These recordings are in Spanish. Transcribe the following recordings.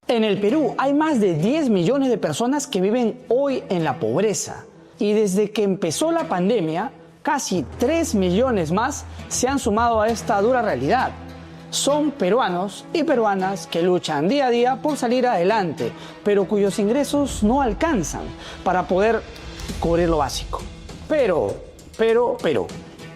En el Perú hay más de 10 millones de personas que viven hoy en la pobreza. Y desde que empezó la pandemia, casi 3 millones más se han sumado a esta dura realidad. Son peruanos y peruanas que luchan día a día por salir adelante, pero cuyos ingresos no alcanzan para poder cubrir lo básico. Pero,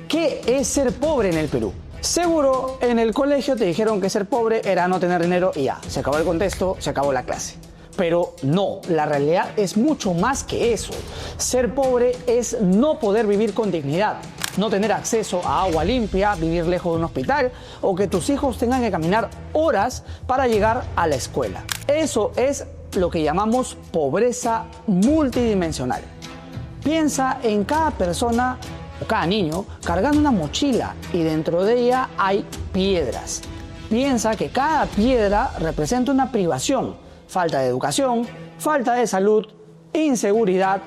¿qué es ser pobre en el Perú? Seguro en el colegio te dijeron que ser pobre era no tener dinero y ya, se acabó el contexto, se acabó la clase. Pero no, la realidad es mucho más que eso. Ser pobre es no poder vivir con dignidad, no tener acceso a agua limpia, vivir lejos de un hospital o que tus hijos tengan que caminar horas para llegar a la escuela. Eso es lo que llamamos pobreza multidimensional. Piensa en cada persona o cada niño cargando una mochila y dentro de ella hay piedras. Piensa que cada piedra representa una privación, falta de educación, falta de salud, inseguridad,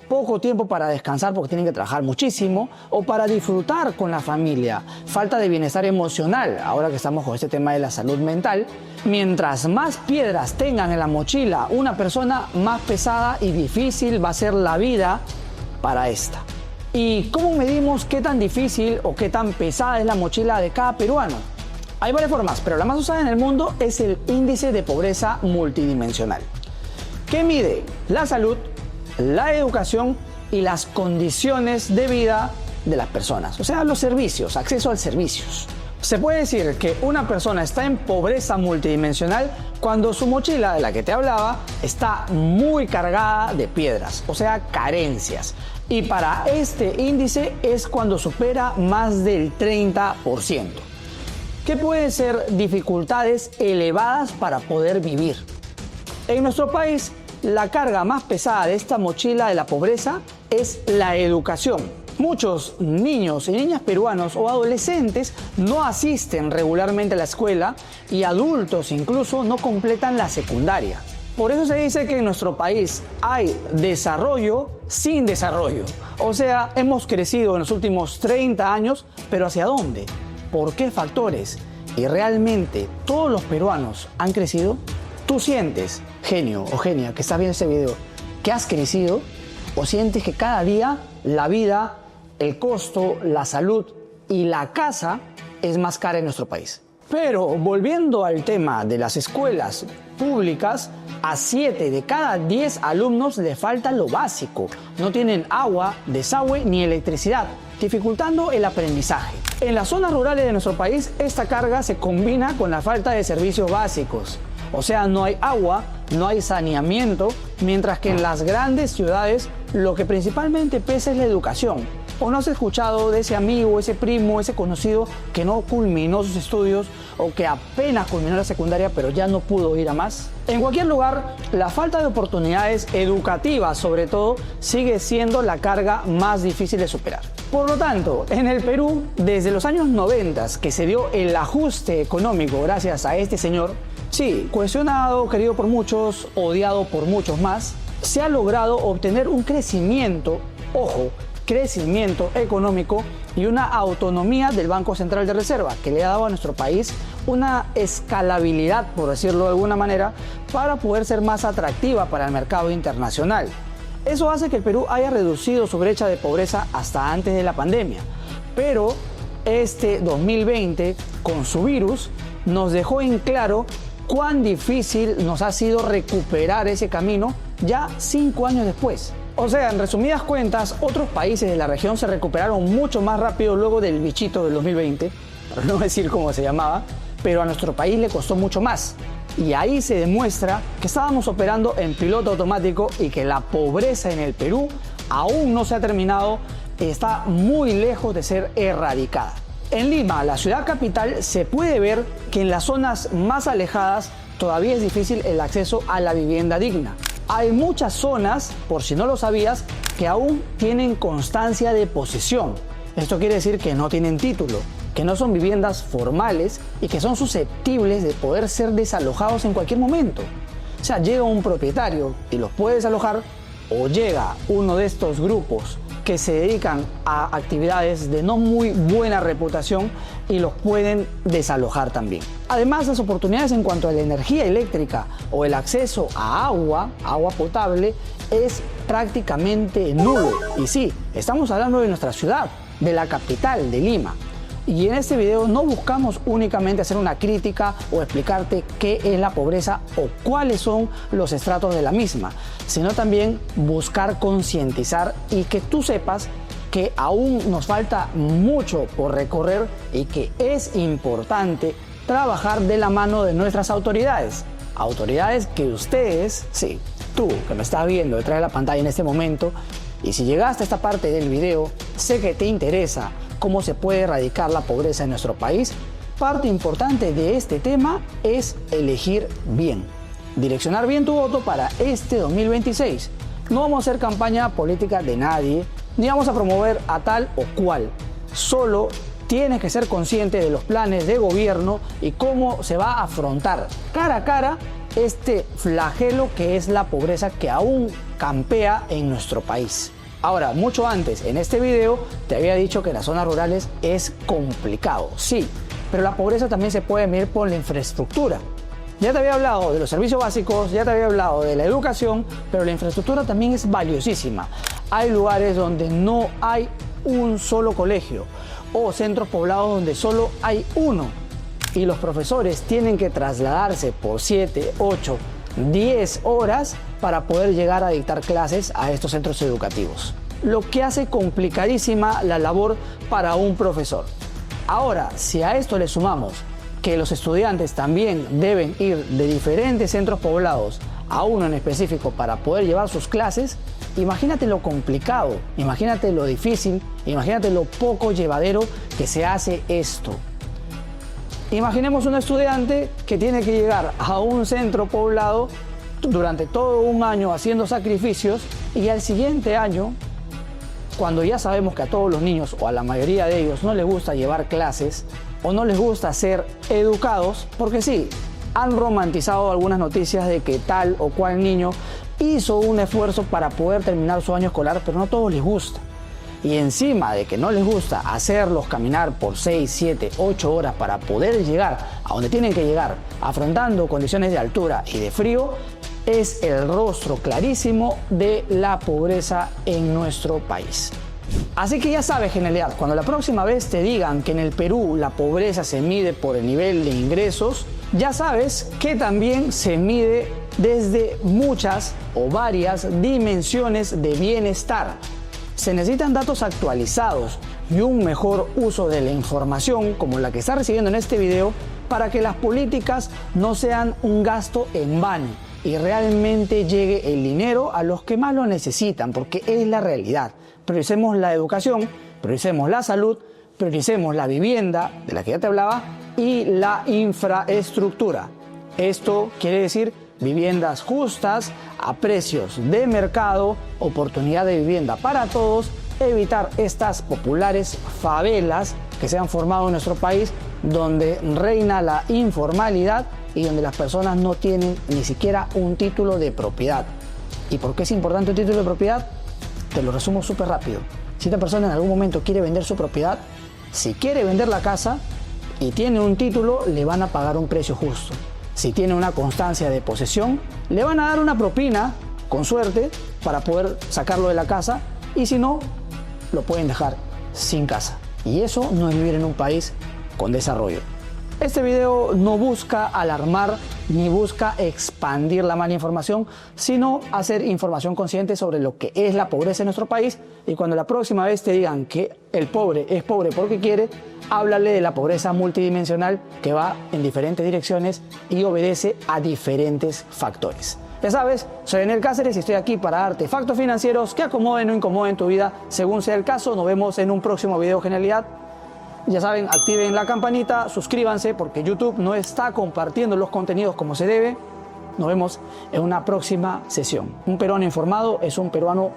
poco tiempo para descansar porque tienen que trabajar muchísimo o para disfrutar con la familia, falta de bienestar emocional, ahora que estamos con este tema de la salud mental. Mientras más piedras tengan en la mochila una persona, más pesada y difícil va a ser la vida para esta. ¿Y cómo medimos qué tan difícil o qué tan pesada es la mochila de cada peruano? Hay varias formas, pero la más usada en el mundo es el índice de pobreza multidimensional, que mide la salud, la educación y las condiciones de vida de las personas, o sea, los servicios, acceso a servicios. Se puede decir que una persona está en pobreza multidimensional cuando su mochila, de la que te hablaba, está muy cargada de piedras, o sea, carencias. Y para este índice es cuando supera más del 30%. ¿Qué pueden ser dificultades elevadas para poder vivir? En nuestro país, la carga más pesada de esta mochila de la pobreza es la educación. Muchos niños y niñas peruanos o adolescentes no asisten regularmente a la escuela y adultos incluso no completan la secundaria. Por eso se dice que en nuestro país hay desarrollo sin desarrollo. O sea, hemos crecido en los últimos 30 años, pero ¿hacia dónde? ¿Por qué factores? ¿Y realmente todos los peruanos han crecido? ¿Tú sientes, genio o genia, que estás viendo este video, que has crecido? ¿O sientes que cada día la vida, el costo, la salud y la casa es más cara en nuestro país? Pero volviendo al tema de las escuelas públicas, a 7 de cada 10 alumnos le falta lo básico. No tienen agua, desagüe ni electricidad, dificultando el aprendizaje. En las zonas rurales de nuestro país, esta carga se combina con la falta de servicios básicos. O sea, no hay agua, no hay saneamiento, mientras que en las grandes ciudades lo que principalmente pesa es la educación. ¿O no has escuchado de ese amigo, ese primo, ese conocido que no culminó sus estudios o que apenas culminó la secundaria pero ya no pudo ir a más? En cualquier lugar, la falta de oportunidades educativas, sobre todo, sigue siendo la carga más difícil de superar. Por lo tanto, en el Perú, desde los años 90 que se dio el ajuste económico gracias a este señor, sí, cuestionado, querido por muchos, odiado por muchos más, se ha logrado obtener un crecimiento, ojo, crecimiento económico y una autonomía del Banco Central de Reserva que le ha dado a nuestro país una escalabilidad, por decirlo de alguna manera, para poder ser más atractiva para el mercado internacional. Eso hace que el Perú haya reducido su brecha de pobreza hasta antes de la pandemia, pero este 2020 con su virus nos dejó en claro cuán difícil nos ha sido recuperar ese camino ya 5 años después. O sea, en resumidas cuentas, otros países de la región se recuperaron mucho más rápido luego del bichito del 2020, para no decir cómo se llamaba, pero a nuestro país le costó mucho más. Y ahí se demuestra que estábamos operando en piloto automático y que la pobreza en el Perú aún no se ha terminado y está muy lejos de ser erradicada. En Lima, la ciudad capital, se puede ver que en las zonas más alejadas todavía es difícil el acceso a la vivienda digna. Hay muchas zonas, por si no lo sabías, que aún tienen constancia de posesión. Esto quiere decir que no tienen título, que no son viviendas formales y que son susceptibles de poder ser desalojados en cualquier momento. O sea, llega un propietario y los puede desalojar, o llega uno de estos grupos que se dedican a actividades de no muy buena reputación y los pueden desalojar también. Además, las oportunidades en cuanto a la energía eléctrica o el acceso a agua potable es prácticamente nulo. Y sí, estamos hablando de nuestra ciudad, de la capital, de Lima. Y en este video no buscamos únicamente hacer una crítica o explicarte qué es la pobreza o cuáles son los estratos de la misma, sino también buscar concientizar y que tú sepas que aún nos falta mucho por recorrer y que es importante trabajar de la mano de nuestras autoridades. Autoridades que ustedes, sí, tú que me estás viendo detrás de la pantalla en este momento, y si llegaste a esta parte del video, sé que te interesa cómo se puede erradicar la pobreza en nuestro país. Parte importante de este tema es elegir bien, direccionar bien tu voto para este 2026. No vamos a hacer campaña política de nadie, ni vamos a promover a tal o cual. Solo tienes que ser consciente de los planes de gobierno y cómo se va a afrontar cara a cara este flagelo que es la pobreza que aún campea en nuestro país. Ahora, mucho antes, en este video, te había dicho que en las zonas rurales es complicado, sí, pero la pobreza también se puede medir por la infraestructura. Ya te había hablado de los servicios básicos, ya te había hablado de la educación, pero la infraestructura también es valiosísima. Hay lugares donde no hay un solo colegio o centros poblados donde solo hay uno y los profesores tienen que trasladarse por 7, 8, 10 horas para poder llegar a dictar clases a estos centros educativos, lo que hace complicadísima la labor para un profesor. Ahora, si a esto le sumamos que los estudiantes también deben ir de diferentes centros poblados a uno en específico para poder llevar sus clases, imagínate lo complicado, imagínate lo difícil, imagínate lo poco llevadero que se hace esto. Imaginemos un estudiante que tiene que llegar a un centro poblado durante todo un año haciendo sacrificios y al siguiente año, cuando ya sabemos que a todos los niños o a la mayoría de ellos no les gusta llevar clases o no les gusta ser educados, porque sí, han romantizado algunas noticias de que tal o cual niño hizo un esfuerzo para poder terminar su año escolar, pero no a todos les gusta. Y encima de que no les gusta hacerlos caminar por 6, 7, 8 horas para poder llegar a donde tienen que llegar, afrontando condiciones de altura y de frío, es el rostro clarísimo de la pobreza en nuestro país. Así que ya sabes, genialidad, cuando la próxima vez te digan que en el Perú la pobreza se mide por el nivel de ingresos, ya sabes que también se mide desde muchas o varias dimensiones de bienestar. Se necesitan datos actualizados y un mejor uso de la información como la que está recibiendo en este video para que las políticas no sean un gasto en vano y realmente llegue el dinero a los que más lo necesitan, porque es la realidad. Prioricemos la educación, prioricemos la salud, prioricemos la vivienda, de la que ya te hablaba, y la infraestructura. Esto quiere decir viviendas justas, a precios de mercado, oportunidad de vivienda para todos, evitar estas populares favelas que se han formado en nuestro país, donde reina la informalidad y donde las personas no tienen ni siquiera un título de propiedad. ¿Y por qué es importante un título de propiedad? Te lo resumo súper rápido. Si esta persona en algún momento quiere vender su propiedad, si quiere vender la casa y tiene un título, le van a pagar un precio justo. Si tiene una constancia de posesión, le van a dar una propina, con suerte, para poder sacarlo de la casa, y si no, lo pueden dejar sin casa. Y eso no es vivir en un país con desarrollo. Este video no busca alarmar ni busca expandir la mala información, sino hacer información consciente sobre lo que es la pobreza en nuestro país. Y cuando la próxima vez te digan que el pobre es pobre porque quiere, háblale de la pobreza multidimensional que va en diferentes direcciones y obedece a diferentes factores. Ya sabes, soy Daniel Cáceres y estoy aquí para darte factos financieros que acomoden o incomoden tu vida según sea el caso. Nos vemos en un próximo video, genialidad. Ya saben, activen la campanita, suscríbanse porque YouTube no está compartiendo los contenidos como se debe. Nos vemos en una próxima sesión. Un peruano informado es un peruano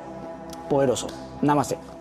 poderoso. Namaste.